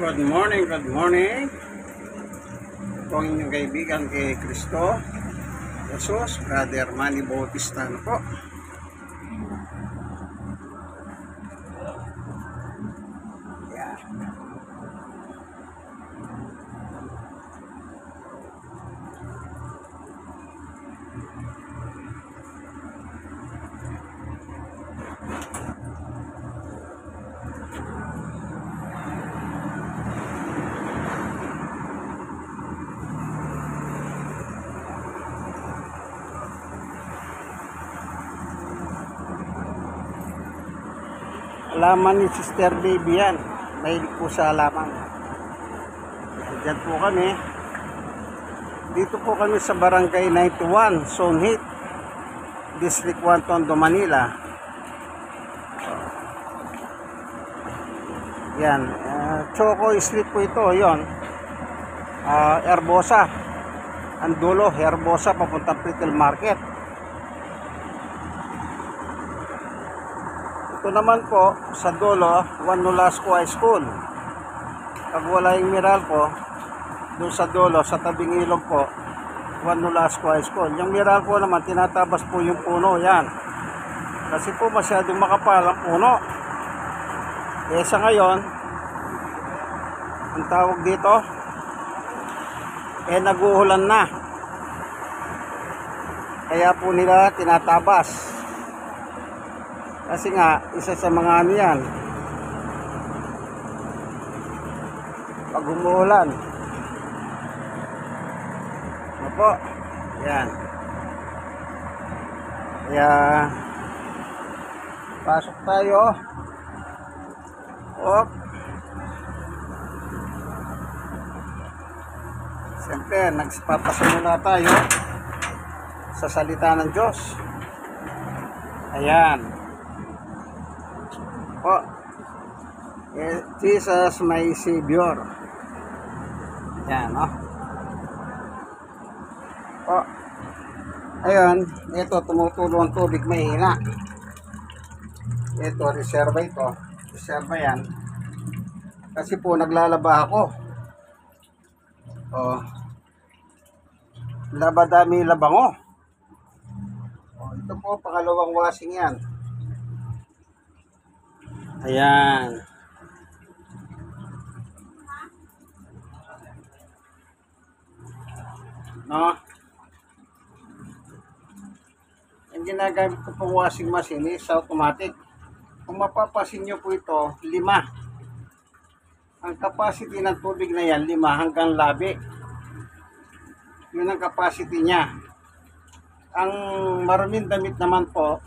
Good morning, good morning. Ito ang inyong kaibigan kay Cristo Jesus, Brother Manny Bautista po. Yeah. Halaman ni Sister Baby yan. Mahilig po sa halaman. Diyan po kami. Dito po kami sa Barangay 91, Zone 8, District 1, Tondo, Manila. Yan. Choco Street po ito. Yon. Herbosa. Ang dulo, Herbosa, papuntang Pritil Market. Ito naman po, sa dulo, Juan Nolasco High School. Pag wala yung Meralco, doon sa dulo, sa tabing ilog po, Juan Nolasco High School. Yung Meralco naman, tinatabas po yung puno, yan. Kasi po masyadong makapal ang puno. Eh sa ngayon, ang tawag dito, naguulan na. Kaya po nila tinatabas. Kasi nga, isa sa mga ano yan, pag umuulan, ano po, yan. Kaya, pasok tayo. Op. Siyempre, nagpapasimula tayo sa salita ng Diyos. Ayan. Po, Jesus my Savior. Yan, no? Po, ayun, ito tumutulo ang tubig, mahina. Ito, reserva ito. Reserva yan. Kasi po, naglalaba ako. Oh, labadami labango. Oh, ito po, pangalawang washing yan. Ayan. No? Ang ginagamit ko pong washing machine is automatic. Kung mapapasin nyo po ito, 5. Ang capacity ng tubig na yan, 5 hanggang labi. Yun ang capacity niya. Ang maraming damit naman po,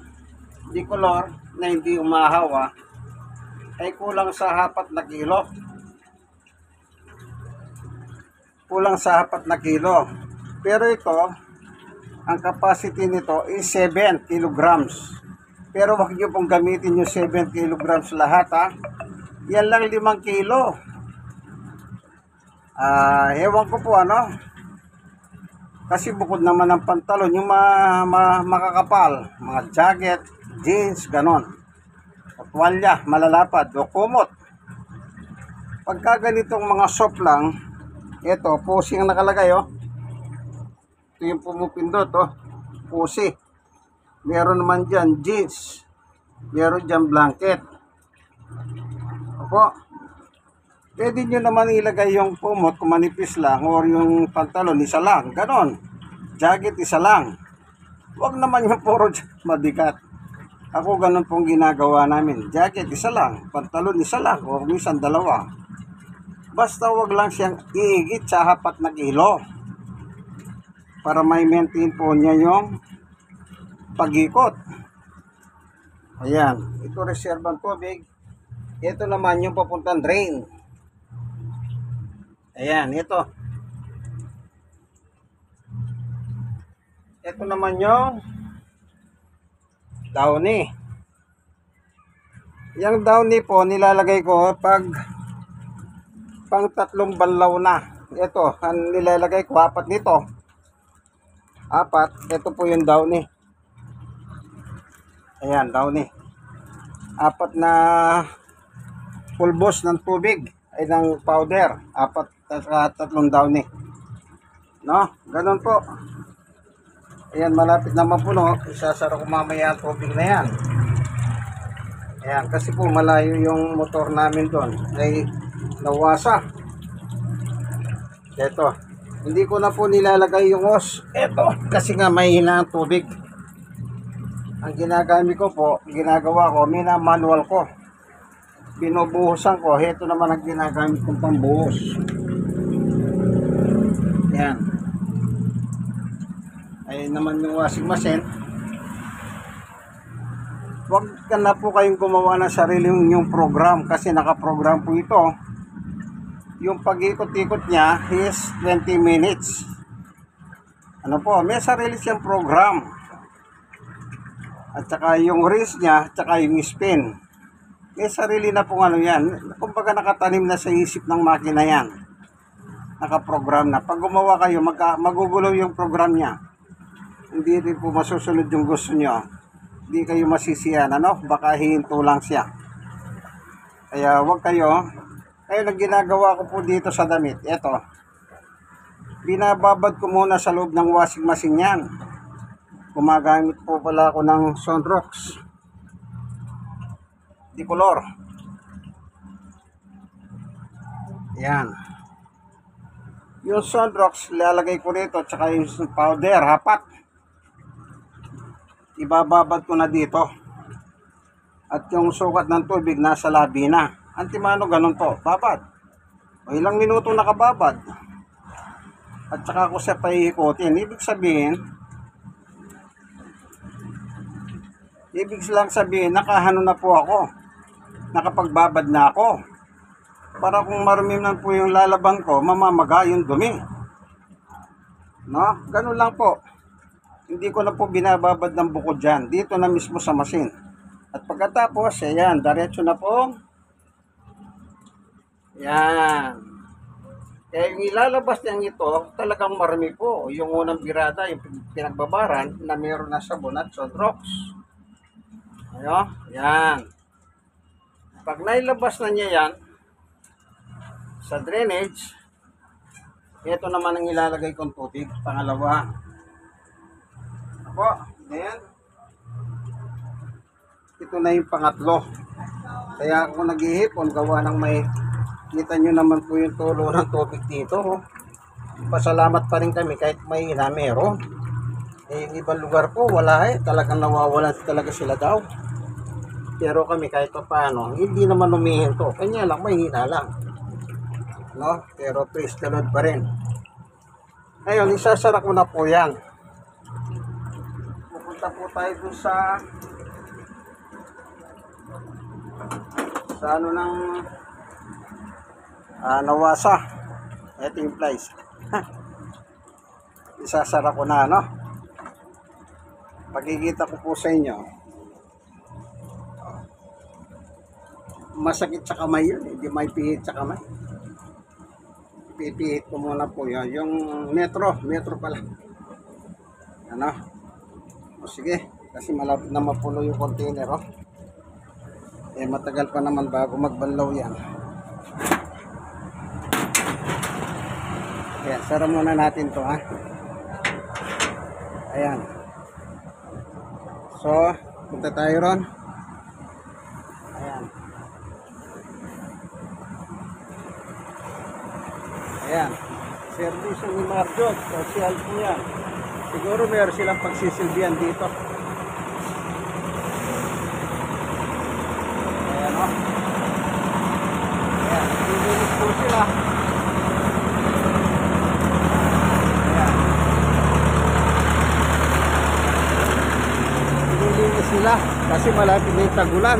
Dicolor, na hindi umahawa, ay kulang sa 4 na kilo. Kulang sa 4 na kilo. Pero ito, ang capacity nito is 7 kilograms. Pero wag nyo pong gamitin yung 7 kilograms lahat, ha. Yan lang 5 kilo. Ewan ko po ano. Kasi bukod naman ng pantalon, yung makakapal, mga jacket, jeans, ganon. Tuwalya, malalapad, o kumot. Pagka ganitong mga soft lang, ito, pusi ang nakalagay, oh. Ito yung pumupindot, oh. Pusi. Meron naman dyan jeans. Meron dyan blanket. Opo. Pwede nyo naman ilagay yung pumot kung manipis lang, or yung pantalon, isa lang. Ganon. Jacket, isa lang. Huwag naman yung puro mabigat. Ako ganun pong ginagawa namin. Jacket, isa lang. Pantalon, isa lang. O minsan, 2. Basta wag lang siyang iigit sa 4 na kilo. Para may maintain po niya yung pag-ikot. Ayan. Ito reservang tubig. Ito naman yung papuntang drain. Ayan, ito. Ito naman yung downy. Yung downy po nilalagay ko pag pang 3 banlaw na. Ito, ang nilalagay ko 4 nito. 4, ito po yung downy. Ayan, downy. 4 na pulbos ng tubig. ay ng powder, 4 at 3 downy. No? Ganun po. Ayan, malapit na mapuno. Isasara ko mamaya ang tubig na yan. Ayan, kasi po malayo yung motor namin doon. Ay nawasa. Ito. Hindi ko na po nilalagay yung hose. Ito. Kasi nga mahina ang tubig. Ang ginagamit ko po, ginagawa ko, manual ko. Binubuhusan ko. Ito naman ang ginagamit kong pambuhos. Ayan. Ayun naman yung washing machine. Huwag ka na po kayong gumawa ng sarili yung program kasi nakaprogram po ito. Yung pag-ikot-ikot niya is 20 minutes. Ano po, may sarili siyang program. At saka yung wrist niya, at saka yung spin. May sarili na pong ano yan. Kumbaga nakatanim na sa isip ng makina yan. Nakaprogram na. Pag gumawa kayo, magugulo yung program niya. Hindi rin po masusunod yung gusto nyo. Hindi kayo masisiyan, ano? Baka hihinto lang siya. Kaya wag kayo. Ayun ang ginagawa ko po dito sa damit. Ito. Binababad ko muna sa loob ng washing machine yan. Gumagamit po pala ako ng Sunrox di color. Yan. Yung Sunrox, lalagay ko rito. Tsaka yung powder, hapat. Ibababad ko na dito. At yung sukat ng tubig nasa labi na. Antimano ganun po, babad. O ilang minuto nakababad. At saka ko siya paikutin. Ibig lang sabihin, nakahano na po ako. Nakapagbabad na ako. Para kung marumi na po yung lalabang ko, mamamaga yung dumi. No? Ganun lang po. Hindi ko na po binababad ng buko dyan. Dito na mismo sa machine. At pagkatapos, ayan, diretso na po. Ayan. Kaya yung ilalabas niyang ito, talagang marami po. Yung unang birada, yung pinagbabaran, na meron na sabon at Sunrox. Ayan. Ayan. Pag nailabas na niya yan, sa drainage, ito naman ang ilalagay kong tubig. Pangalawa. Po, ayan. Ito na yung pangatlo. Kaya ako naghihipon, gawa ng may, kita nyo naman po yung tulo ng tubig dito. Oh. Pasalamat pa rin kami kahit may meron. Eh, yung ibang lugar po, wala eh. Talagang nawawalan talaga sila daw. Pero kami kahit pa paano, hindi naman umihinto. Kanya lang, may hina lang. No? Pero praise the Lord pa rin. Ngayon, isasara ko na po yan. Punta po tayo dun sa ano ng nawasa. Ito yung place. Isasara ko na, no? Pagkikita ko po sa inyo, masakit sa kamay yun. Hindi may pihit sa kamay. Pipihit ko muna po yun. Yung metro pala. Ano? O sige, kasi malapit na mapuno yung container, oh. Eh, matagal pa naman bago magbanlaw yan. Ayan, sara muna natin to, ha. Ayan. So, punta tayo ron. Ayan. Ayan. Service ni Marjot. Social po yan. Siguro meron silang pagsisilbihan dito. Ayan, o. Ayan. Lilinis po sila. Ayan. Lilinis sila kasi malapit na yung tagulan.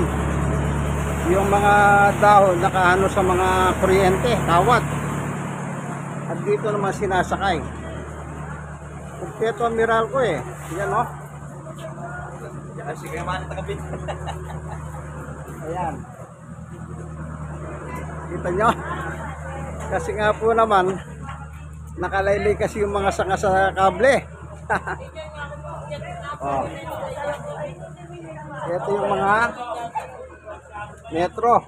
Yung mga dahon nakaano sa mga kuryente, tawad. At dito naman sinasakay. Kompleto ang miral ko eh. Yan, o. Sige naman, takabit. Ayan. Kita nyo? Kasi nga po naman, nakalaylay kasi yung mga sanga sa kable. Oh. Ito yung mga metro.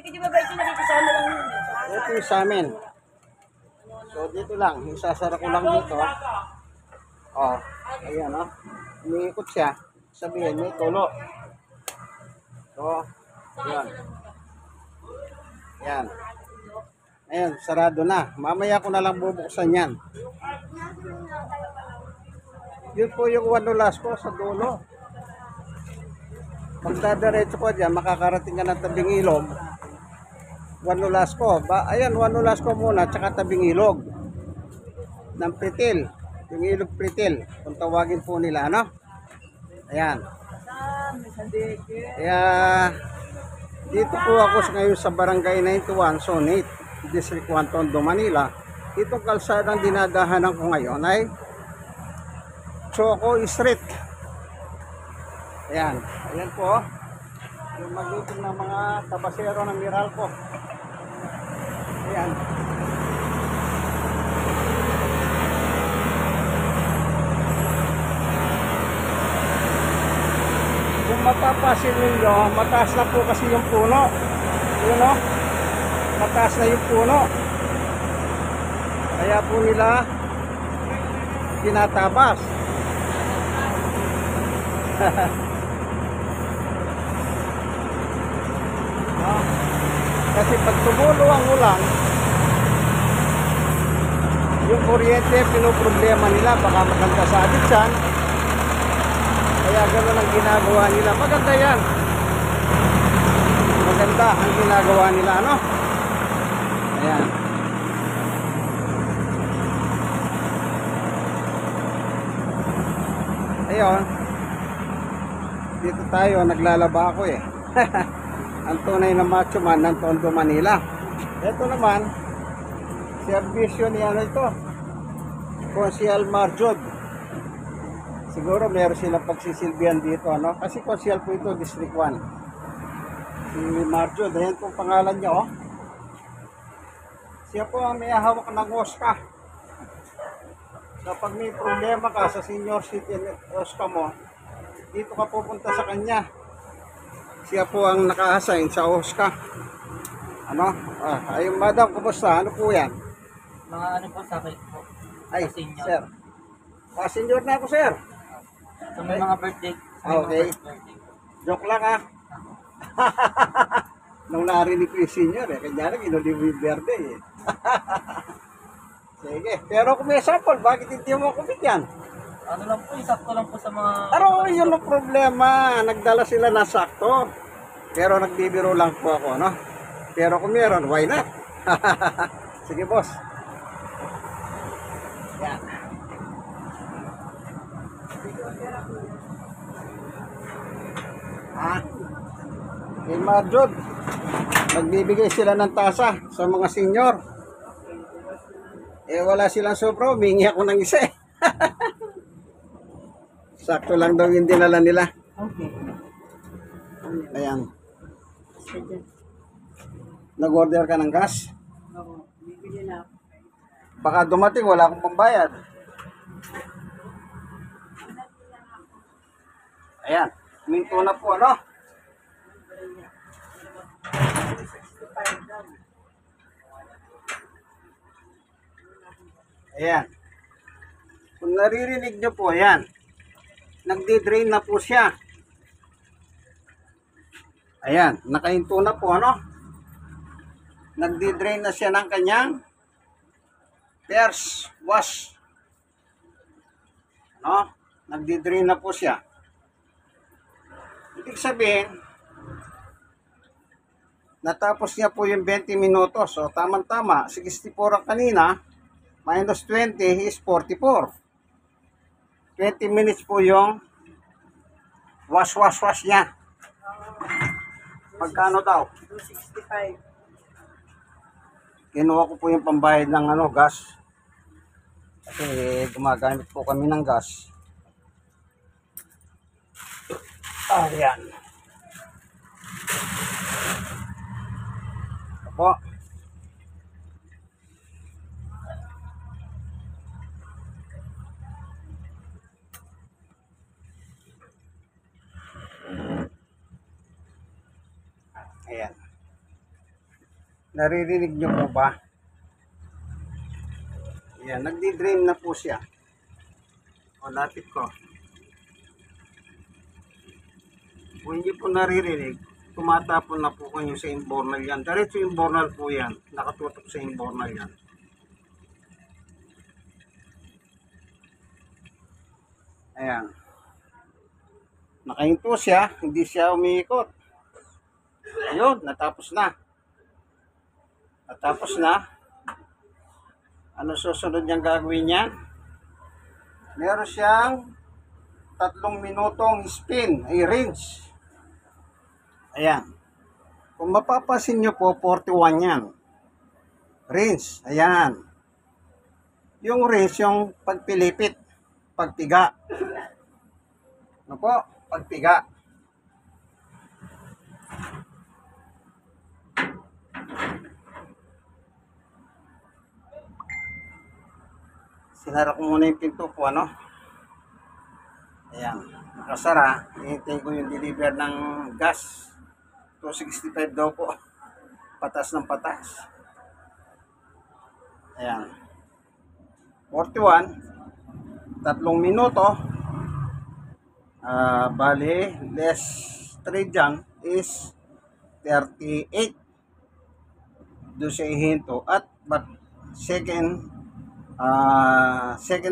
di ba ba ito nakikisama lang yun? Ito yung sa amin. So, dito lang. Isasara ko lang dito. Oh, ayan, oh. Umiikot siya. Sabihin, may tulo. So, ayan. Ayan. Ayan, sarado na. Mamaya ko na lang bubuksan yan. Yun po yung wanulas ko sa dulo. Pagdadiretso ko dyan, makakarating ka ng tabing ilog. Wanulas ko. Ayan, wanulas ko muna, tsaka tabing ilog. Ng Pritil. Yung ilog Pritil. Kung tawagin po nila, ano? Ayan. Kaya, dito po ako ngayon sa Barangay 91, Zone 8, District 1, Tondo, Manila. Itong kalsadang dinadahanan ko ngayon ay Choco Street. Ayan. Ayan po. Yung magiting ng mga tabasero ng Meralco. Ayan. Kung mapapasin ninyo, mataas na po kasi yung puno. Yun o. Mataas na yung puno. Kaya po nila tinatabas. Kasi pag tumulo ang ulan, yung kuryente pinoproblema nila, baka maganda sa adiksan. Kaya gano'n ang ginagawa nila. Maganda yan. Maganda ang ginagawa nila, ano? Ayan. Ayun. Dito tayo, naglalaba ako eh. Ang tunay na macho man ng Tondo, Manila. Ito naman, servisyo ni ano ito, Consial Marjod. Siguro meron silang pagsisilbihan dito, ano? Kasi Consial po ito, District 1. Si Marjod, ayan pong pangalan niya, oh. Siya po ang may hawak ng OSCA. Kapag may problema ka sa senior citizen OSCA mo, dito ka pupunta sa kanya. Siya po ang naka-assign sa OSCA. Ano? Ayun, madam, kumusta? Ano po yan? Mga ano po sa akin po. Ay, Senior. sir. Senior na ako, sir. Sa may mga birthday. Okay. Joke lang, ha? Nung narinig ko yung senior, kanya lang, inuli mo yung birthday, eh. Sige. Pero kung may sample, bakit hindi mo ako bigyan? Ano lang po, sakto lang po sa mga... Pero yun ang problema. Nagdala sila na sakto. Pero nagbibiro lang po ako, no? Pero kung meron, why not? Sige, boss. Yan. Kay Marjod, magbibigay sila ng tasa sa mga senior. Wala silang sobra, humingi ako ng isa, eh. Sakto lang daw yung dinala nila. Okay. Ayan. Nag-order ka ng gas? Oo, bibili na. Baka dumating, wala akong pambayad. Ayan. Minto na po, ano? Ayan. Kung naririnig nyo po, ayan. Nagdi-drain na po siya. Ayan, nakahinto na po, ano? Nagdi-drain na siya ng kanyang first wash. No? Nagdi-drain na po siya. Ibig sabihin, natapos niya po yung 20 minutos. So, tamang-tama, 64 ang kanina, minus 20 is 44. 20 minutes po yung wash niya. Magkano daw? 265. Kinuha ko po yung pambayad ng ano, gas. Kasi gumagamit po kami ng gas. Ayan. Opo. Ayan. Naririnig nyo po ba? Ayan, nagdi-drain na po siya. O, lapit ko. Kung hindi po naririnig, tumatapon na po kayo sa imbornal yan. Diretso imbornal po yan. Nakatutok sa imbornal yan. Ayan. Nakahinto siya, hindi siya umiikot. Ayun, natapos na. Natapos na. Ano susunod niyang gagawin niya? Meron siyang 3 minutong spin, ay rinse. Ayan. Kung mapapansin nyo po, 41 yan. Rinse, ayan. Yung rinse, yung pagpilipit, pagpiga. Ano po? Pagpiga. Sinara ko muna yung pinto po, ano? Ayan, nakasara. Hihintay ko yung deliver ng gas. 265 daw po. Patas ng patas. Ayan. 41. 3 minuto. Bali, less 3 dyan is 38. Doon siya ihinto. At but second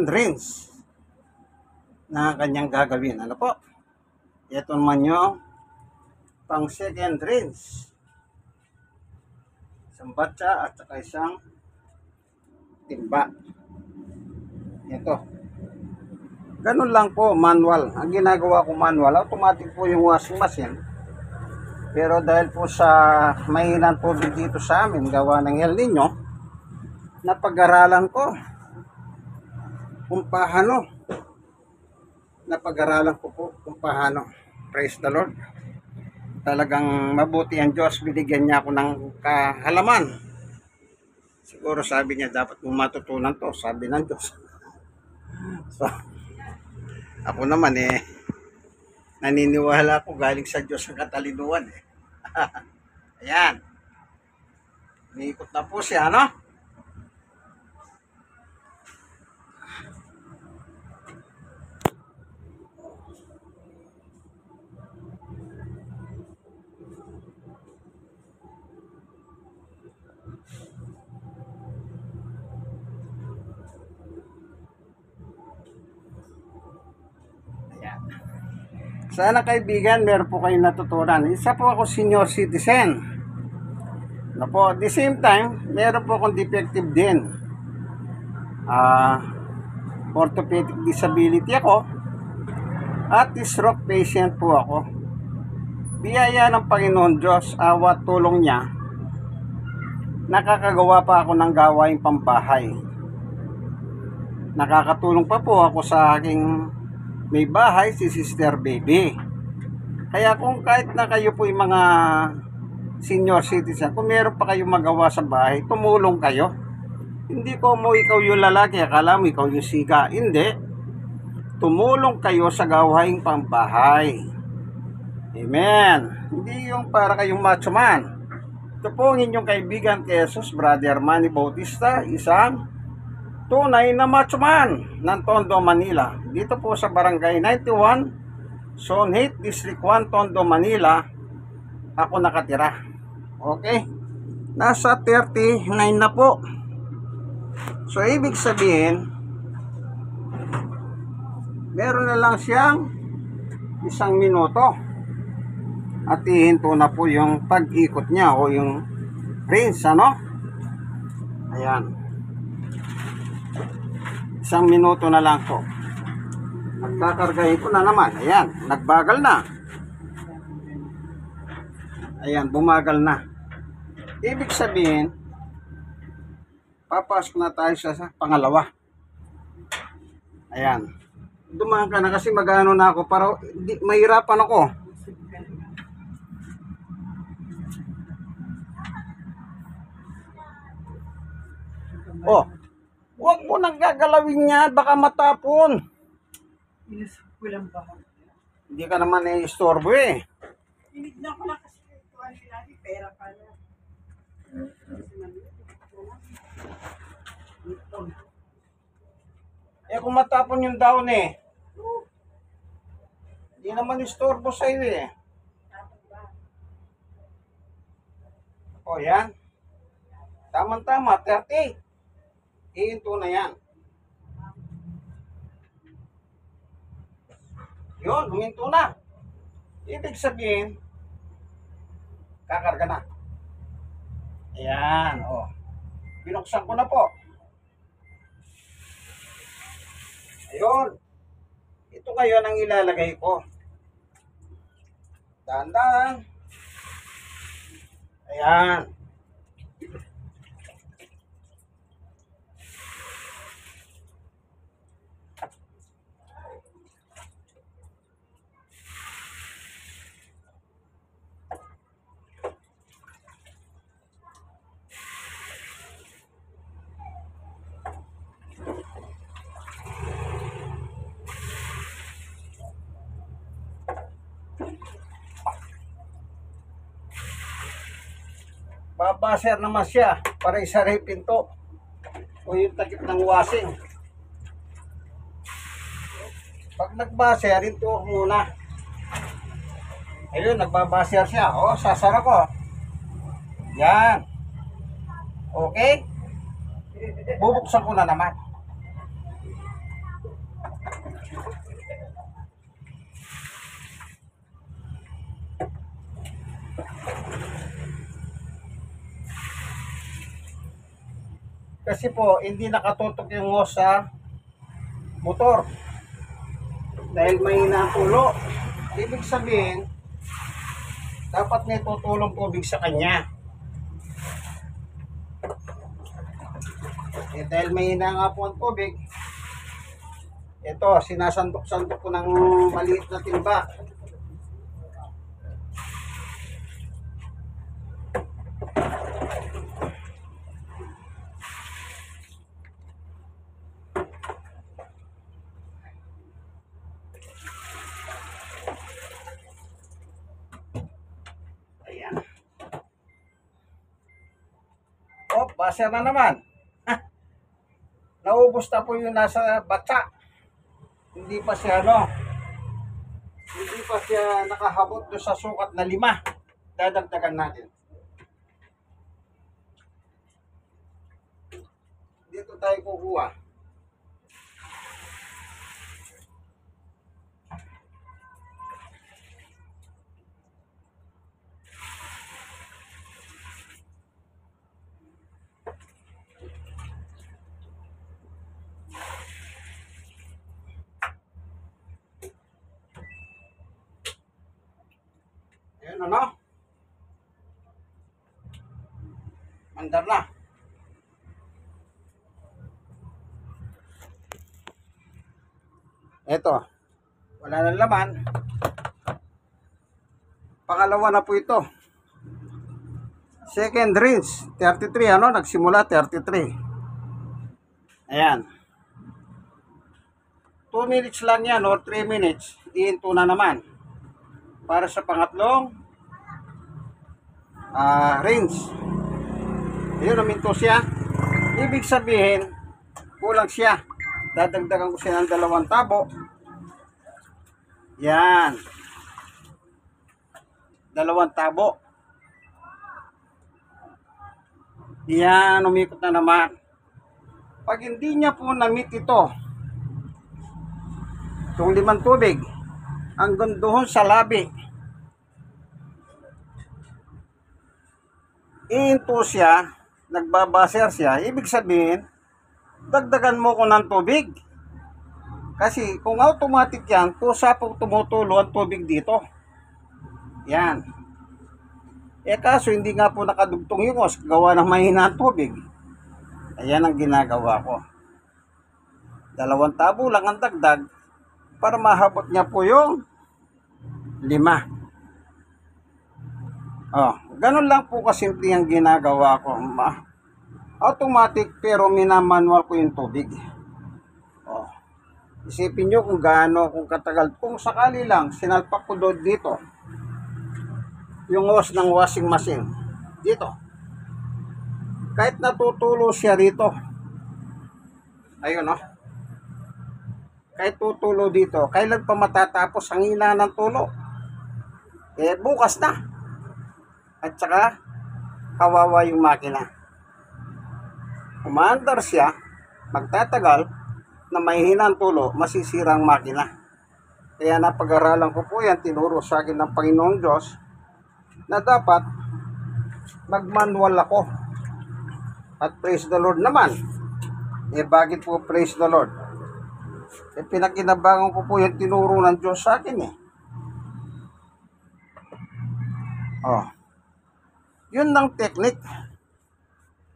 rinse na kanyang gagawin. Ano po? Ito naman yung pang second rinse. Isang batsa at saka isang timba. Ito. Ganun lang po, manual. Ang ginagawa ko manual, automatic po yung washing machine. Pero dahil po sa mahinang tubig dito sa amin, gawa ng El Nino, napag-aralan ko kung paano. Napag-aralan ko po kung paano. Praise the Lord. Talagang mabuti ang Diyos. Binigyan niya ako ng kahalaman. Siguro sabi niya, dapat mo matutunan to. Sabi ng Diyos. So, ako naman naniniwala ko galing sa Diyos ang katalinuhan Ayan. Umiikot na po siya, no? Sana kaibigan, meron po kayong natutunan. Isa po ako senior citizen. Na po, at the same time, meron po akong defective din. Orthopedic disability ako. At stroke patient po ako. Biyaya ng Panginoon Diyos, awat tulong niya, nakakagawa pa ako ng gawaing pambahay. Nakakatulong pa po ako sa aking may bahay, si Sister Baby. Kaya kung kahit na kayo po yung mga senior citizen, kung meron pa kayong magawa sa bahay, tumulong kayo. Hindi ko mo ikaw yung lalaki, akala mo ikaw yung siga. Hindi. Tumulong kayo sa gawaing pambahay. Amen. Hindi yung para kayong macho man. Ito po ang inyong kaibigan kay Jesus, Brother Manny Bautista, isang tunay na macho man ng Tondo, Manila. Dito po sa Barangay 91, Zone 8, District 1, Tondo, Manila, ako nakatira. Okay? Nasa 39 na po. So, ibig sabihin, meron na lang siyang 1 minuto. At ihinto na po yung pag-ikot niya o yung rinse, ano? Ayan. 1 minuto na lang po. At kakargahin ko na naman. Ayan, nagbagal na. Ayan, bumagal na. Ibig sabihin, papasok na tayo sa pangalawa. Ayan. Dumaan ka na kasi magano na ako. Para mahirapan ako. Oh, huwag mo nang gagalawin yan. Baka matapon. Hindi ka naman istorbo eh. Tinignan ko lang kasi ito ang sinabi, pera pala. Eh kung matapon yung down eh, hindi naman istorbo sa iyo eh. O yan. Tama-tama, 30. Iinto na yan. Yun, huminto na. Ibig sabihin, kakarga na. Ayan, o. Binuksan ko na po. Ayun. Ito ngayon ang ilalagay ko. Dahan-dahan. Ayan. Babaser naman siya para isara yung pinto o yung takip ng washing. Pag nagbaser, ito muna. Ayun, nagbabaser siya. O, sasara ko. Yan. Okay? Bubuksan ko na naman. Kasi po, hindi nakatutok yung hose sa motor. Dahil mahina ang tulo. Ibig sabihin, dapat may tutulong tubig sa kanya. Eh, dahil mahina nga po ang tubig, ito, sinasandok-sandok ko ng maliit na timba. Ayan. Oh, baser na naman. Naubos na po yung nasa batsa. Hindi pa siya hindi pa siya nakahabot doon sa sukat na 5. Dadagdagan natin. Dito tayo kukuha. Ayan, Andar na. Eto. Wala nang laman. Pangalawa na po ito. Second rinse. 33, nagsimula 33. Ayan. 2 minutes lang yan or 3 minutes. Iinto na naman. Para sa pangatlong rinse. Ayun, naminto siya. Ibig sabihin, kulang siya. Dadagdagan ko siya ng 2 tabo. Yan. 2 tabo. Yan, umikot na naman. Pag hindi niya po na-meet ito, itong 5 tubig, hanggang doon sa labi, iinto siya, nagbabaser siya, ibig sabihin, dagdagan mo ko ng tubig. Kasi kung automatic yan, kusa pong tumutulo ang tubig dito. Yan. Eh kaso hindi nga po nakadugtong yung hose, gawa ng mahina ang tubig. Ayan ang ginagawa ko. 2 tabo lang ang dagdag para mahabot niya po yung 5. Oh, ganun lang po kasimple ang ginagawa ko. Automatic pero minamanual ko yung tubig. Oh. Isipin nyo kung gaano, kung katagal. Kung sakali lang, sinalpak ko doon dito yung hose ng washing machine. Dito. Kahit natutulo siya rito. Ayun, no? Kahit tutulo dito, kailan pa matatapos ang hina ng tulo? Eh, bukas na. At saka, kawawa yung makina. Umaandar siya, magtatagal, na may hinang tulo, masisira ang makina. Kaya napag-aralan ko po yan, tinuro sa akin ng Panginoong Diyos, na dapat mag-manual ako. At praise the Lord naman. Eh, bakit po praise the Lord? Eh, pinakinabangan ko po yung tinuro ng Diyos sa akin eh. Oh. Yun ang technique.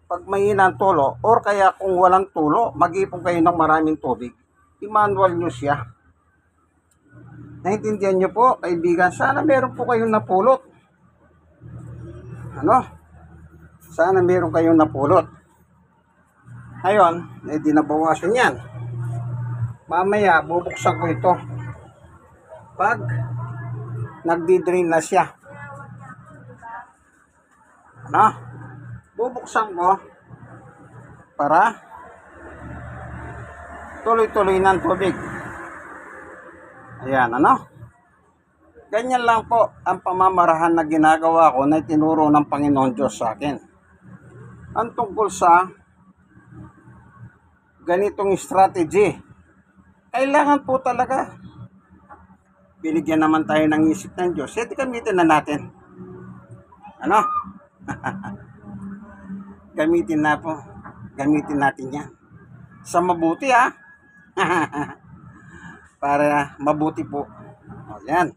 Pag may hinang tulo, or kaya kung walang tulo, mag-ipon kayo ng maraming tubig. I-manual nyo siya. Naintindihan nyo po, kaibigan, sana meron po kayong napulot. Ano? Sana meron kayong napulot. Ngayon, eh di nabawasan yan. Mamaya, bubuksan ko ito. Pag nagdi-drain na siya. Ano? Bubuksan ko para tuloy-tuloy ng tubig. Ayan, ano? Ganyan lang po ang pamamarahan na ginagawa ko na tinuro ng Panginoon Diyos sa akin. Ang tungkol sa ganitong strategy, kailangan po talaga binigyan naman tayo ng isip ng Diyos. Di gamitin na natin. Ano? Gamitin na po. Gamitin natin yan. Sa mabuti para mabuti po. O, yan.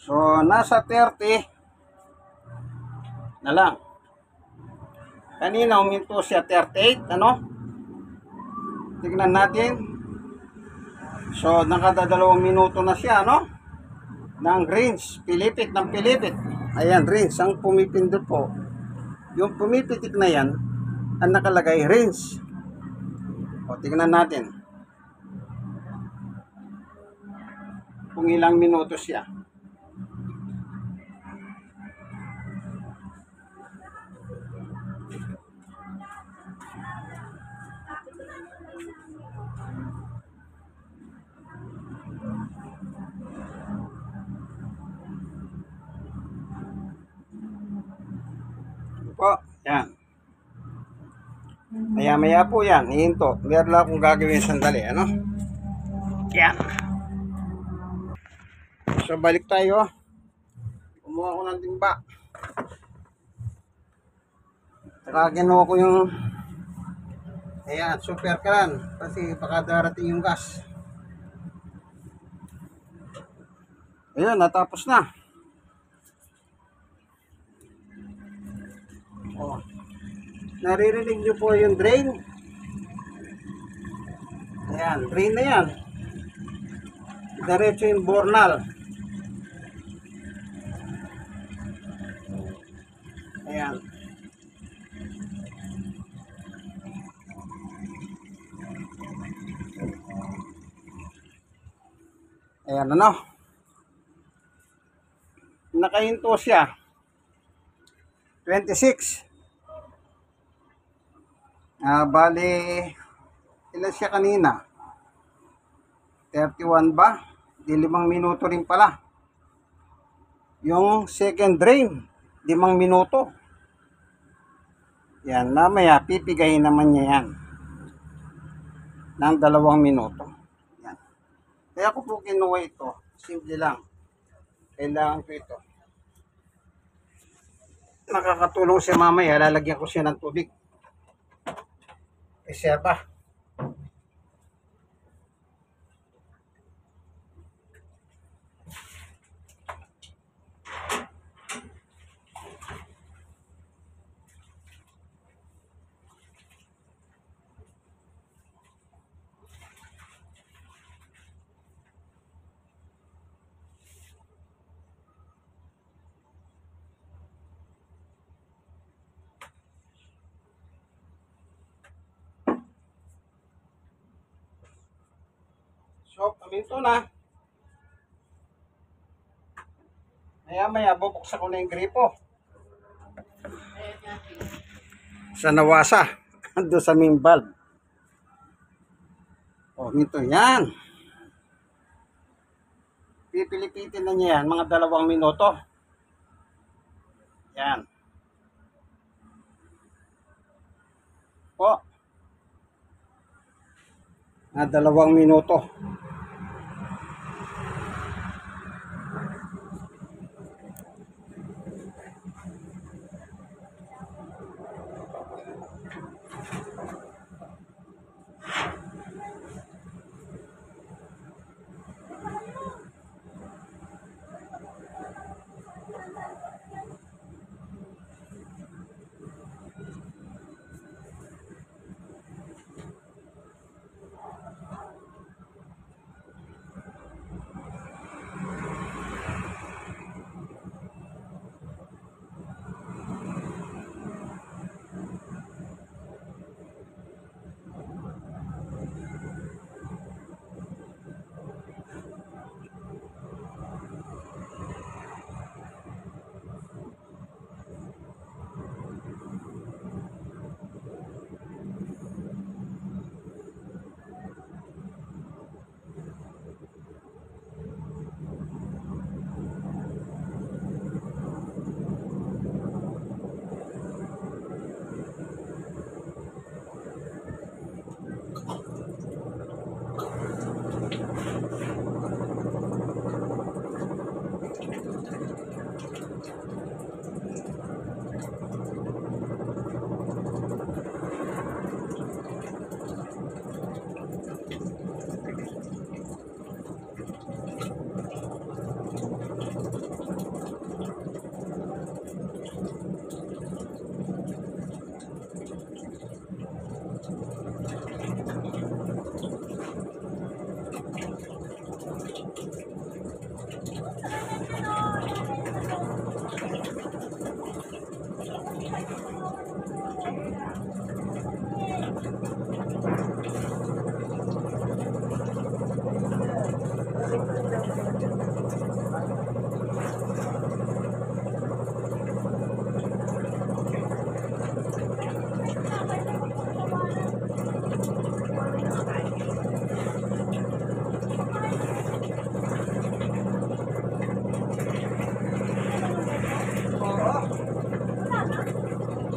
So, nasa 30 na lang. Kanina uminto siya 38. Ano? Tignan natin. So, nakadadalawang minuto na siya, no? Ng range. Pilipit ng pilipit. Ayan, range. Ang pumipindot po. Yung pumipitik na yan, ang nakalagay range. O, tignan natin. Kung ilang minuto siya. Po, yan. Maya-maya po yan, hihinto. Meron lang akong gagawin sandali, ano? Yan. So, balik tayo. Kumuha ko ng timba. Saka kinuha ko yung ayan, super can. Kasi baka darating yung gas. Ayan, natapos na. Oh. Naririnig nyo po yung drain. Ayan, drain na yan. Diretso yung bornal. Ayan. Ayan, ano? Nakahinto siya. 26. Bali, ilan siya kanina? 31 ba? Di 5 minuto rin pala. Yung second drain, 5 minuto. Yan, mamaya pipigayin naman niya yan. Ng 2 minuto. Yan. Kaya ko po kinuha ito. Simple lang. Kailangan ko ito. Nakakatulong siya mamaya. Lalagyan ko siya ng tubig. Reserva. So, paminto na. Maya-maya, bubuksan ko na yung gripo. Sa nawasa. Ando sa main valve. O, nito yan. Pipilipitin na niya yan, mga 2 minuto. Yan. Po. Mga 2 minuto.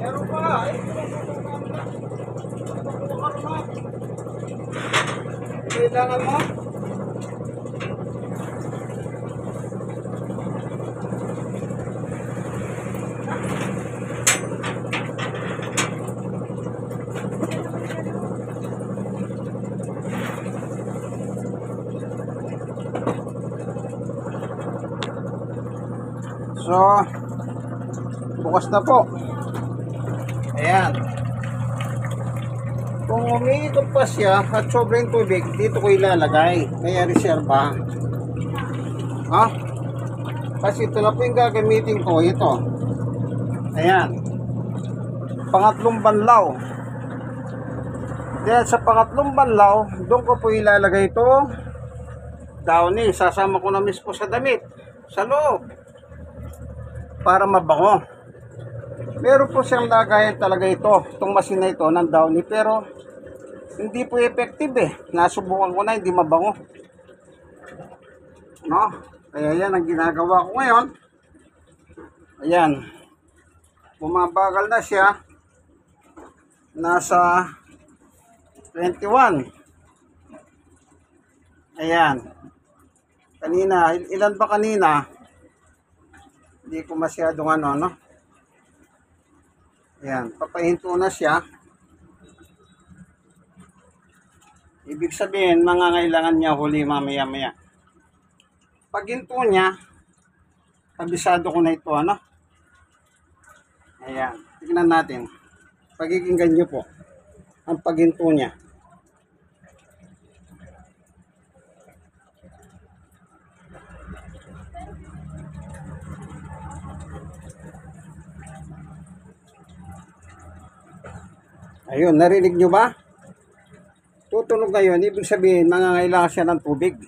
Meron pa. Kailangan mo? So, bukas na po. Ayan. Kung umiikot pa siya at sobrang tubig, dito ko ilalagay. Kaya reserva. Ha? Kasi ito na po yung gagamitin ko. Ito. Ayan. Pangatlong banlaw. Dahil sa pangatlong banlaw, doon ko po ilalagay ito. Downy. Sasama ko na mismo sa damit. Sa loob. Para mabango. Meron po siyang lagayan talaga itong machine na ito ng Downy, pero hindi po effective eh. Nasubukan ko na, hindi mabango. No? Kaya yan ang ginagawa ko ngayon. Ayan. Bumabagal na siya. Nasa 21. Ayan. Kanina, ilan ba kanina? Hindi ko masyadong no? Ayan, papahinto na siya. Ibig sabihin, mangangailangan niya huli mamaya-maya. Pag hinto niya, kabisado ko na ito, ano? Ayan, tignan natin. Pagkikinggan niyo po ang paghinto niya. Ayun, narinig nyo ba? Tutunog ngayon, ibig sabihin, mangangailangan siya ng tubig.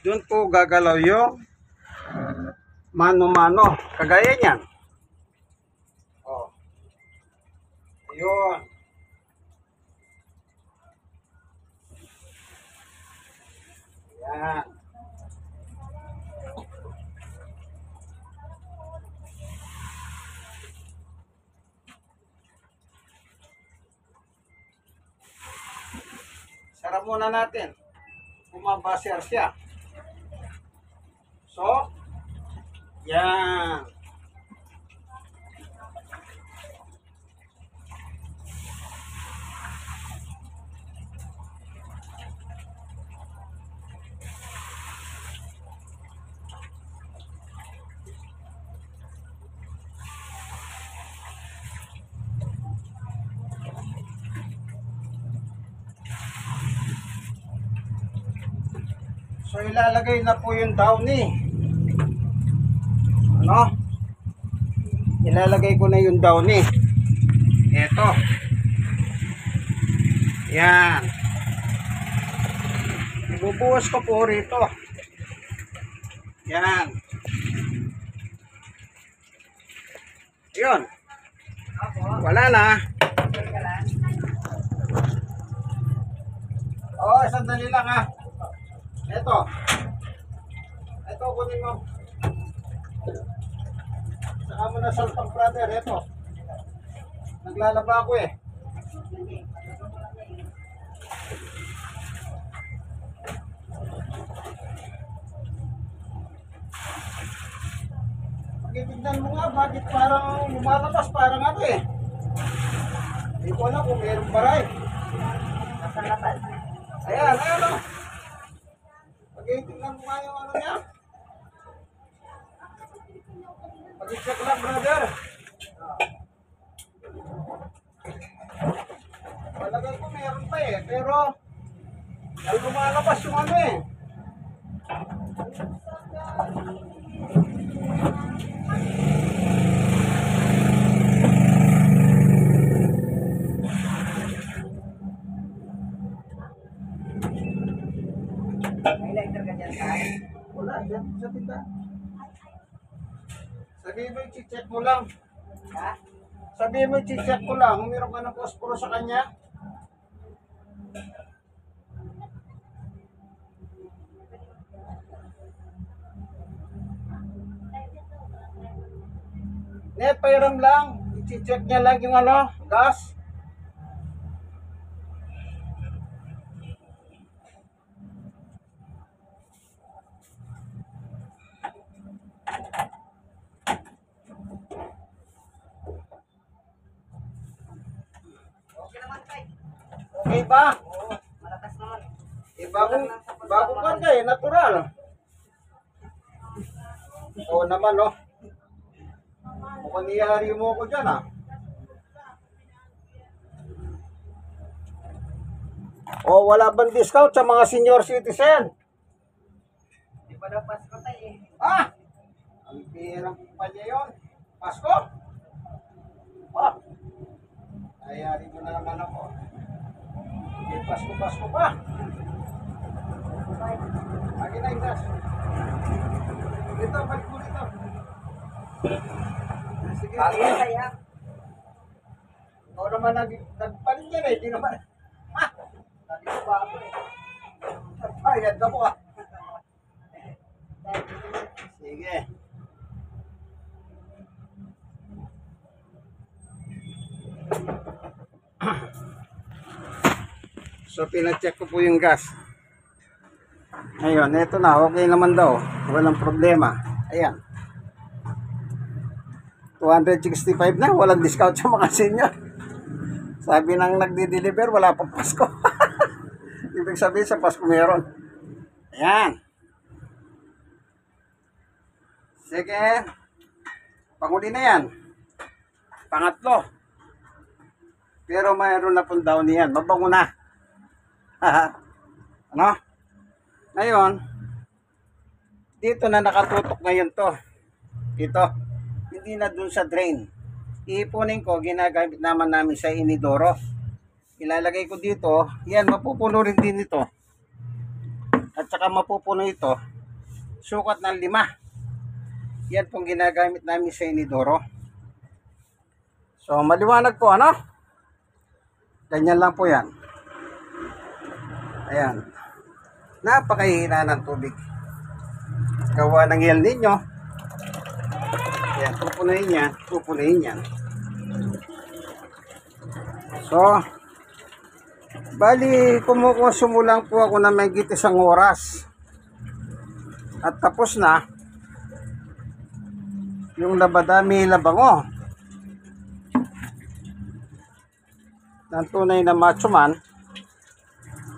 Doon po gagalaw yung mano-mano. Kagaya niyan. Oh. Ayun. Yan. Sarap muna natin. Bumabasir siya. So, yan. So, ilalagay na po yung downy. Ano? Ilalagay ko na yung downy. Ito. Yan. Ibubuhos ko po rito. Yan. Yun. Wala na. Oh, sandali lang ha. Ito. Ito, kunin mo. Saka mo na saltang brother. Ito. Naglalaba ako eh. Tignan mo nga, bakit parang lumalabas, parang ano eh. Hindi ko alam kung meron ba rin. Nasa labas. Ayan, ayan o. Tignan mo nga yung ano niya. Pag-check lang brother. Palagay ko meron pa eh, pero lumalabas yung ano eh. May lighter ka dyan, Kai? Wala, dyan sa tinda. Sabihin mo, i-check mo lang. Ha? Sabihin mo, i-check ko lang. Kung meron ka ng posporo sa kanya. Pairam lang. I-check niya lang yung ano, gas. Okay naman, Kai. Okay ba? Oo, malakas naman. Eh, bago ka kayo, natural. Oo naman, no? Mukhang niyari mo ko dyan, ah. O, wala bang discount sa mga senior citizen? Di pa daw Pasko tayo eh. Ah! Ang pirang pa niya yun. Pasko? Ah! Nayari mo na naman ako. Hindi, Pasko pa. Lagi na yung gas. Dito, balik mo dito. Sige. Bago na kaya. Ikaw naman nagpalit yan eh. Di naman. Ha? Sabi ko bago eh. Bayad na mo ah. Sige. So, pinacheck ko po yung gas. Ayun, eto na. Okay naman daw. Walang problema. Ayan. 265 na. Walang discount sa mga senior. Sabi nang nagdi-deliver, wala pang Pasko. Ibig sabihin sa Pasko meron. Ayan. Sige. Panguli na yan. Pangatlo. Pero mayroon na pong down yan. Mabango na. Ano? Ngayon, dito na nakatutok ngayon to. Dito. Hindi na dun sa drain. Iipunin ko, ginagamit naman namin sa inidoro. Ilalagay ko dito. Yan, mapupuno rin din ito. At saka mapupuno ito. Sukat ng 5. Yan pong ginagamit namin sa inidoro. So, maliwanag po, ano? Ganyan lang po yan. Ayan. Napakahina ng tubig. Gawa ng El Nino. Ayan, pupunuin yan. So, bali, kumukonsumo lang po ako na may isang oras. At tapos na yung Labadami Labango ng tunay na macho man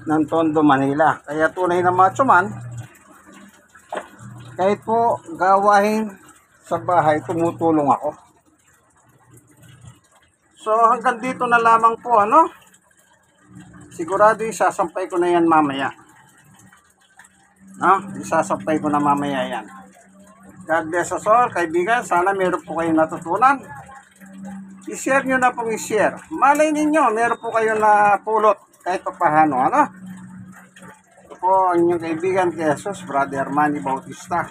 ng Tondo, Manila. Kaya tunay na macho man, kahit po gawain sa bahay, tumutulong ako. So hanggang dito na lamang po, ano? Sigurado isasampay ko na yan mamaya. No? Isasampay ko na mamaya yan. God bless us all, kaibigan. Sana meron po kayong natutunan. I-share nyo na pong i-share. Malay ninyo, meron po kayong napulot kahit pa paano, ano? Ito po ang inyong kaibigan, Jesus, Brother Manny Bautista.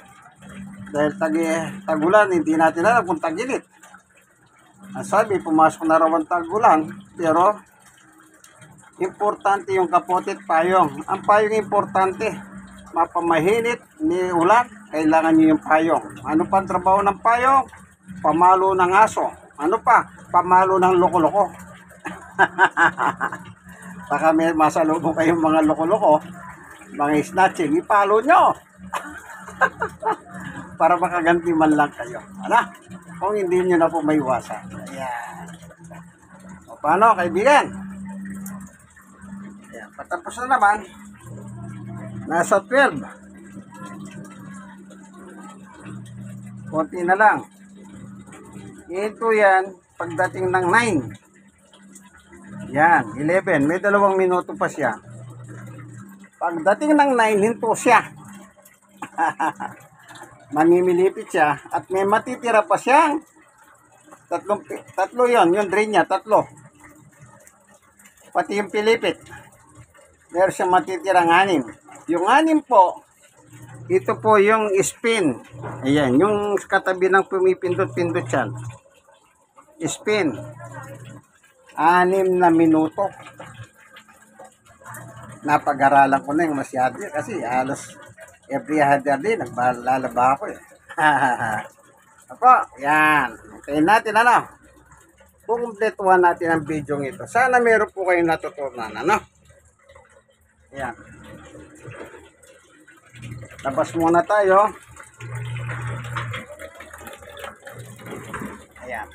Dahil tagulan, hindi natin alam kung tagilit. Ang sabi, pumasok na raw ang tagulan, pero importante yung kapote at payong. Ang payong importante, mapamahinit ni ulan, kailangan nyo yung payong. Ano pa ang trabaho ng payong? Pamalo ng aso. Ano pa? Pamalo ng loko-loko. Baka may masalubong kayong mga loko-loko, mga snatching, ipalo nyo. Para makaganti man lang kayo. Ano? Kung hindi nyo na po maiwasan. Ayan. O paano, kaibigan? Ayan. Patapos na naman. Nasa 12. Konti na lang. Ito yan, pagdating ng 9. Yan, 11. May 2 minuto pa siya. Pagdating ng 9, hinto siya. Mamimilipit siya at may matitira pa siyang tatlo yon, yung drain niya, 3. Pati yung pilipit. Meron siyang matitirang 6. Yung 6 po, ito po yung spin. Ayan, yung katabi ng pumipindot-pindot yan. Spin. 6 na minuto. Napag-aralan ko na yung masyado kasi halos every other day naglalaba ako eh. Apo, yan. Okay natin, ano? Kukumpletuhan natin ang video ito. Sana meron po kayong natutunan, ano? Yan. Labas muna tayo. Ayan.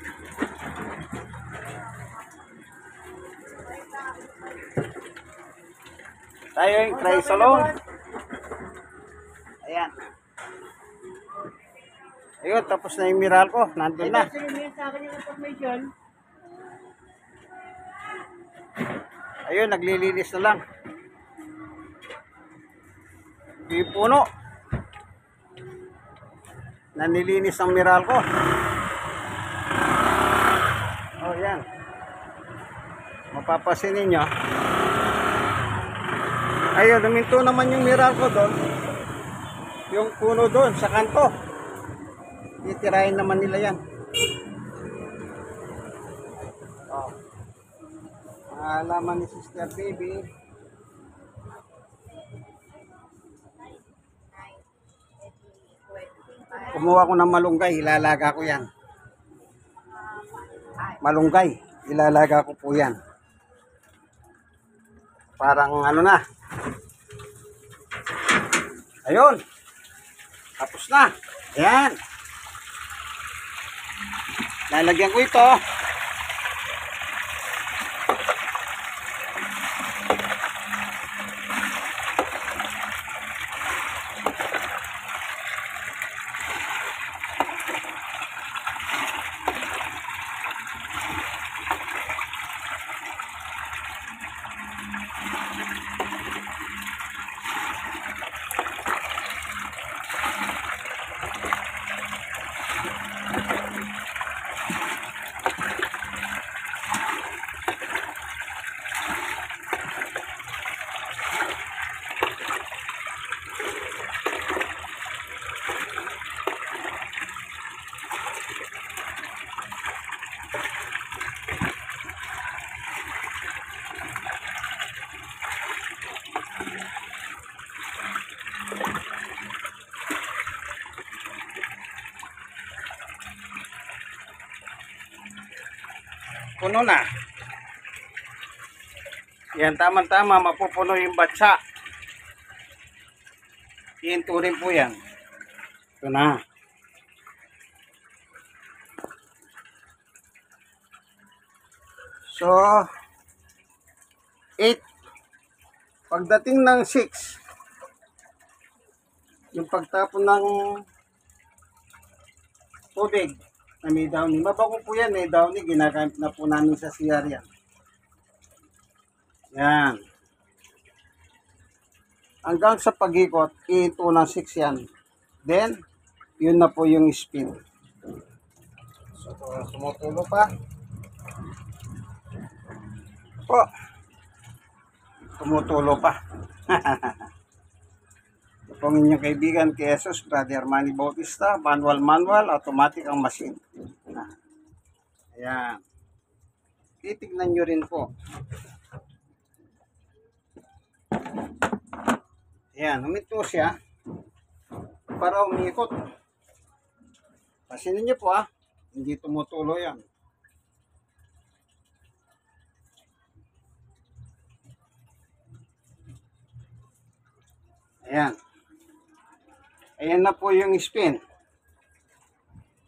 Tayo yung try salon. Ayan. Ayun, tapos na yung miral ko. Nandun na. Ayun, naglilinis na lang. Yung puno. Nanilinis ang miral ko. Oh, yan. Mapapasin ninyo. Ayun, naminto naman yung miral ko doon. Yung puno doon sa kanto. Titirahin naman nila yan. Oh. Alaman ni Sister Baby. Kumuha ko ng malunggay, ilalaga ko yan. Malunggay, ilalaga ko po yan. Parang ano na. Ayun. Tapos na. Ayan. Lalagyan ko ito. puno na. Yan, tama-tama, mapupuno yung batsa. Hinto rin po yan. Ito na. So, 8. Pagdating ng 6, yung pagtapon ng tubig na may downy. Mabago po yan, may downy. Ginagamit na po namin sa CR yan. Yan. Hanggang sa pag-ikot, ito ng 6 yan. Then, yun na po yung spin. So, sumutulo pa. Po. Tumutulo pa. Ito pong inyong kaibigan kay Jesus, Brother Manny Bautista. Manual, automatic ang machine. Ayan. Titignan nyo rin po. Ayan, huminto siya para umikot. Pasinin nyo po hindi tumutulo yan. Ayan. Ayan na po yung spin.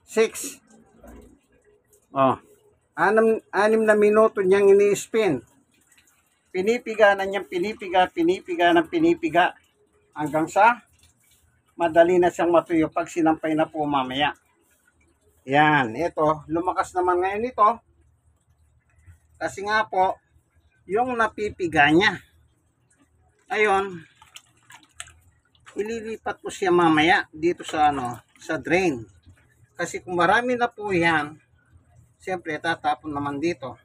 6. Oh. 6 na minuto niyang ini-spin. Pinipiga na niyang pinipiga ng pinipiga. Hanggang sa madali na siyang matuyo pag sinampay na po mamaya. Yan, ito, lumakas naman ngayon ito. Kasi nga po, yung napipiga niya. Ayun, ililipat po siya mamaya dito sa sa drain. Kasi kung marami na po yan, siyempre tatapon naman dito.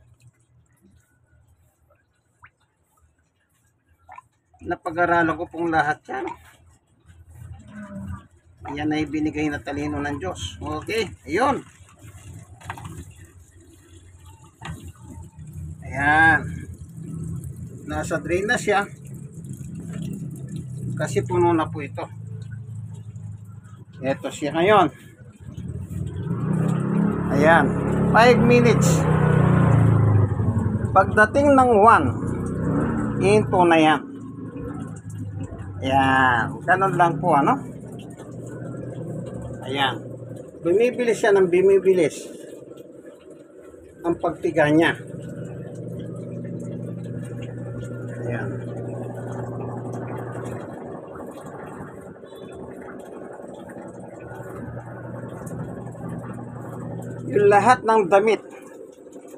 Napag-aralan ko pong lahat yan. Yan ay binigay na talino ng Diyos. Okay, ayun. Ayan. Nasa drain na siya. Kasi puno na po ito. Ito siya ngayon. Ayan. 5 minutes. Pagdating ng 1, into na yan. Ayan. Ganun lang po, Ayan. Bumibilis siya ng bumibilis. Ang pagpiga niya. Ayan. Yung lahat ng damit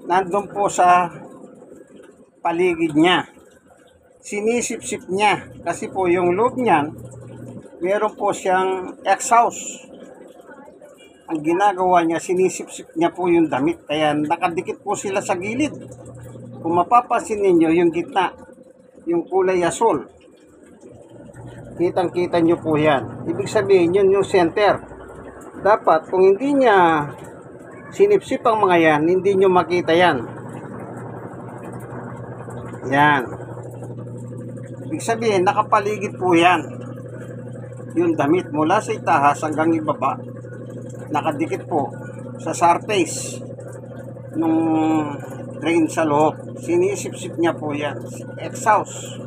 nandun po sa paligid niya. Sinisip-sip niya kasi po yung loob niyan meron po siyang exhaust. Ang ginagawa niya, sinisip-sip niya po yung damit, kaya nakadikit po sila sa gilid. Kung mapapansin ninyo yung gitna, yung kulay asul, kitang kita nyo po yan. Ibig sabihin yun yung center. Dapat kung hindi niya sinipsip ang mga yan, hindi nyo makita yan. Yan. Ibig sabihin, nakapaligid po yan. Yung damit mula sa itahas hanggang ibaba, nakadikit po sa surface nung drain sa loob. Sinisip-sip niya po yan. Exhaust.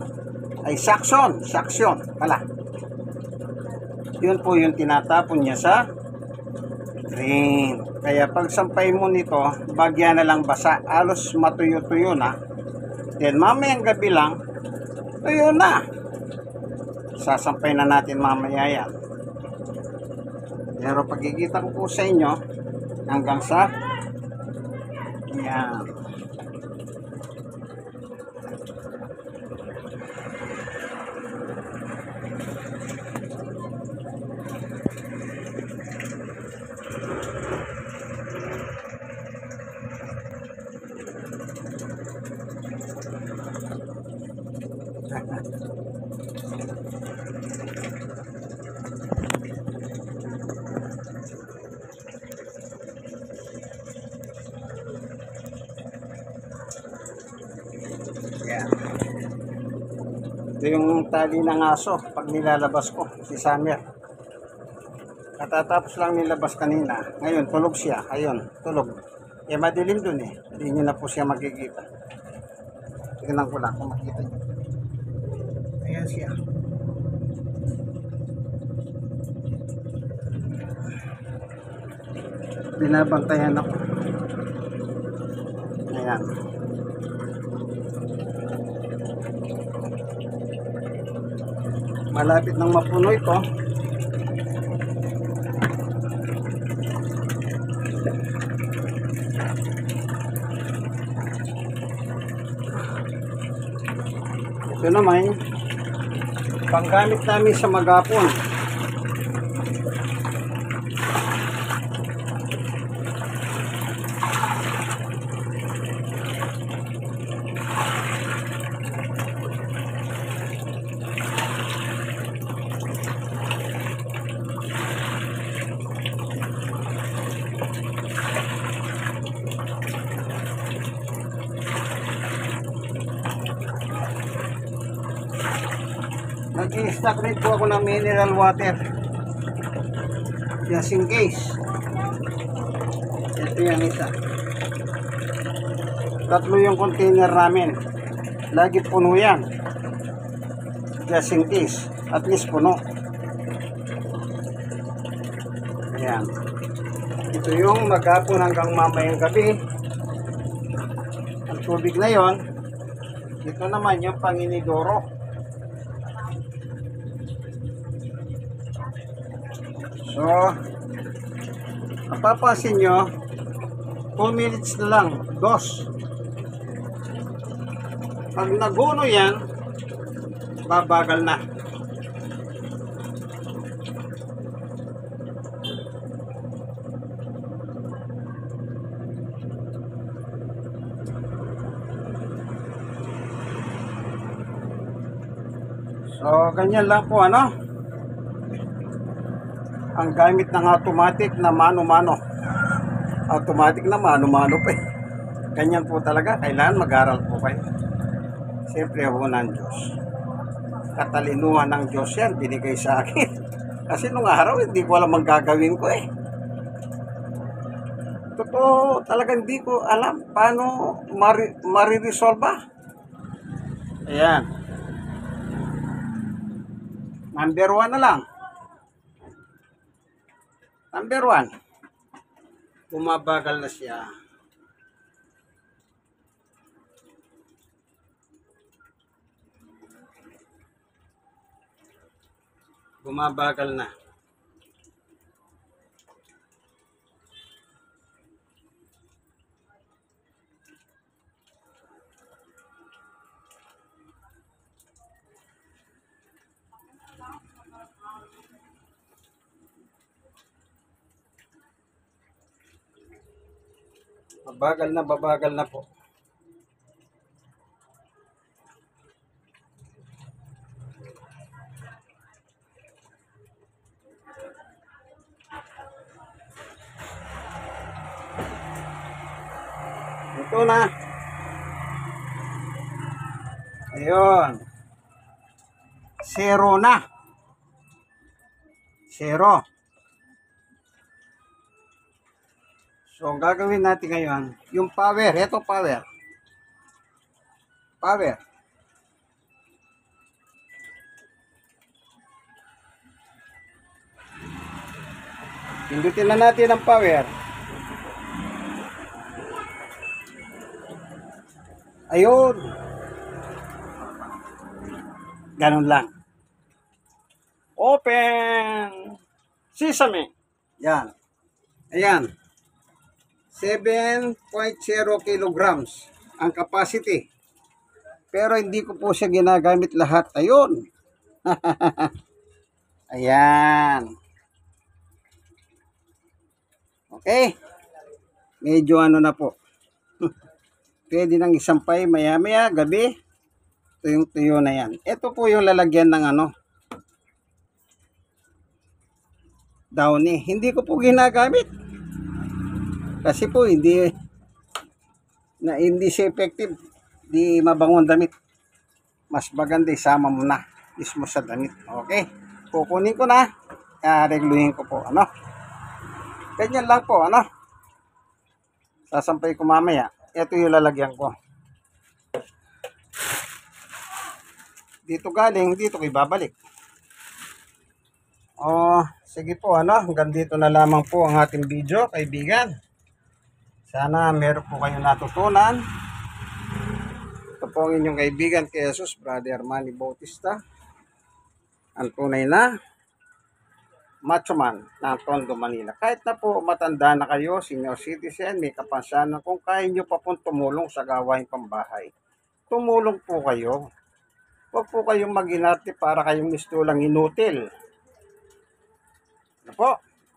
Ay, suction pala. Yun po yung tinatapon niya sa drain. Kaya pag sampay mo nito, bagya na lang basa. Alos matuyo-tuyo na. Then mamayang gabi lang, tuyo na. Sasampay na natin mamaya yan. Pero pagkikita ko po sa inyo, hanggang sa yan. Yan. Ito yung tali ng aso pag nilalabas ko, si Summer. Katatapos lang nilabas kanina. Ngayon, tulog siya. Ayun, tulog. Eh, madilim dun eh. Hindi nyo na po siya makikita. Tingnan ko lang kung makita nyo. Ayan siya. Binabantayan ako. Ayan. Malapit nang mapuno ito. Ito naman, panggamit namin sa maghapon. Nag-i-stock rin po ako ng mineral water. Just in case. Ito yung isa. Tatlo yung container namin. Lagi puno yan. Just in case. At least puno. Ayan. Ito yung maghapon hanggang mamayang gabi. Ang tubig na yon. Ito naman yung panginidoro. So, mapapansin nyo, 2 minutes na lang, 2. Pag naguno yan, babagal na. So, ganyan lang po, ano? Ang gamit ng automatic na mano-mano. Automatic na mano-mano pa eh. Ganyan po talaga. Kailangan mag-aral po kayo. Siyempre ho ng Diyos. Katalinuhan ng Diyos yan. Binigay sa akin. Kasi nung araw, hindi ko alam ang gagawin ko eh. Totoo, talaga hindi ko alam paano mariresolve ba. Ayan. Number 1 na lang. Number 1, bumabagal na siya. Bumabagal na. Babagal na po. Ito na. Ayun. 0 na. 0. So, ang gagawin natin ngayon, yung power, ito power. Power. Pindutin na natin ang power. Ayun. Ganun lang. Open. Sesame. Yan. Ayan. 7.0 kilograms ang capacity. Pero hindi ko po siya ginagamit lahat. Ayun. Ayan. Okay. Medyo ano na po. Pwede nang isampay maya-maya gabi. Tuyong-tuyo na yan. Ito po yung lalagyan ng ano. Downy. Hindi ko po ginagamit. Kasi po hindi siya effective. Di mabangon damit. Mas maganda isama mo na mismo sa damit. Okay? Kukunin ko na. Regluhin ko po. Ano? Ganyan lang po. Ano? Sasampay ko mamaya. Ito yung lalagyan ko. Dito galing, dito ko ibabalik. Sige po, hanggang dito na lamang po ang ating video, kaibigan. Sana meron po kayong natutunan. Ito po ang inyong kaibigan kay Jesus, Brother Manny Bautista. Ang tunay na macho man ng Tondo, Manila. Kahit na po matanda na kayo, senior citizen, may kapansanan, kung kaya nyo pa pong tumulong sa gawain pambahay, tumulong po kayo. Huwag po kayong mag-inarte para kayong mistulang inutil. Ano po?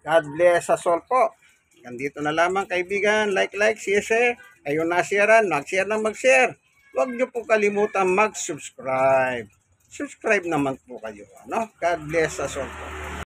God bless us all po. Hanggang dito na lamang kaibigan. Like, share. Ayun na-sharean, mag-share na mag-share. Huwag nyo po kalimutan mag-subscribe. Subscribe naman po kayo. God bless us all po.